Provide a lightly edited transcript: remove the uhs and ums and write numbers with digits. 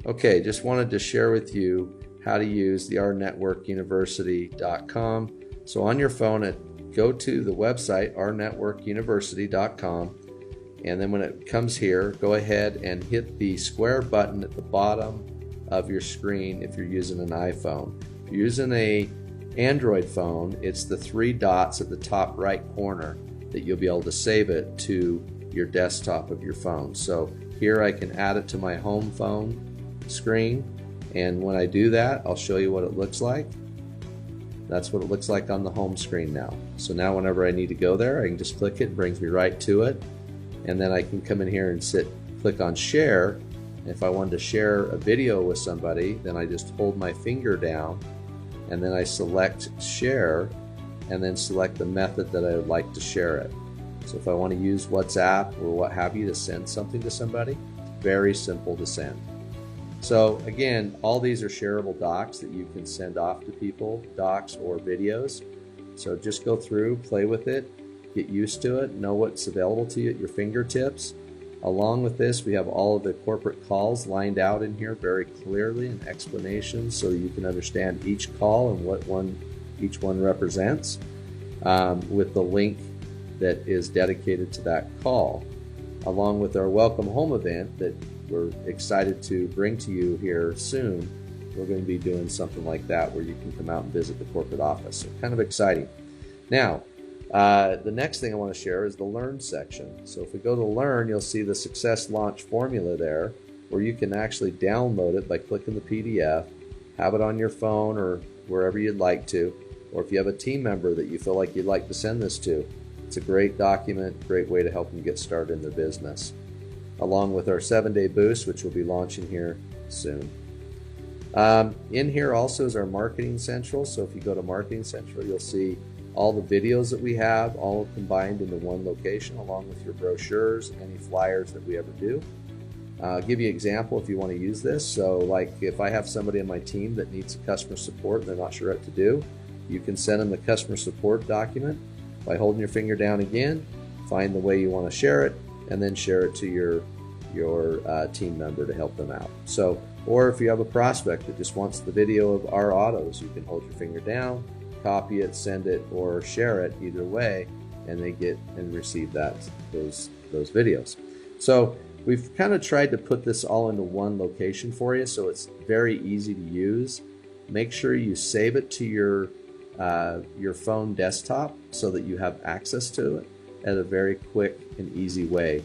Okay, just wanted to share with you how to use the rNetworkUniversity.com. So on your phone, go to the website rNetworkUniversity.com, and then when it comes here, go ahead and hit the square button at the bottom of your screen if you're using an iPhone. If you're using an Android phone, it's the three dots at the top right corner that you'll be able to save it to your desktop of your phone. So here I can add it to my home phone screen, and when I do that, I'll show you what it looks like. That's what it looks like on the home screen now. So now whenever I need to go there, I can just click it, it brings me right to it, and then I can come in here and click on share. If I wanted to share a video with somebody, then I just hold my finger down and then I select share and then select the method that I would like to share it. So if I want to use WhatsApp or what have you to send something to somebody, very simple to send. So again, all these are shareable docs that you can send off to people, docs or videos. So just go through, play with it, get used to it, know what's available to you at your fingertips. Along with this, we have all of the corporate calls lined out in here very clearly and explanations so you can understand each call and what each one represents, with the link that is dedicated to that call, along with our Welcome Home event that we're excited to bring to you here soon. We're going to be doing something like that where you can come out and visit the corporate office. So kind of exciting. Now, the next thing I want to share is the Learn section. So if we go to Learn, you'll see the Success Launch formula there, where you can actually download it by clicking the PDF, have it on your phone or wherever you'd like to, or if you have a team member that you feel like you'd like to send this to, it's a great document, great way to help them get started in their business. Along with our 7-day boost, which we'll be launching here soon. In here also is our Marketing Central. So if you go to Marketing Central, you'll see all the videos that we have, all combined into one location, along with your brochures, any flyers that we ever do. I'll give you an example if you want to use this. So like if I have somebody on my team that needs customer support and they're not sure what to do, you can send them the customer support document by holding your finger down again, find the way you want to share it, and then share it to your team member to help them out. So, or if you have a prospect that just wants the video of our autos, you can hold your finger down, copy it, send it, or share it either way, and they get and receive those videos. So we've kind of tried to put this all into one location for you, so it's very easy to use. Make sure you save it to your phone desktop so that you have access to it at a very quick and easy way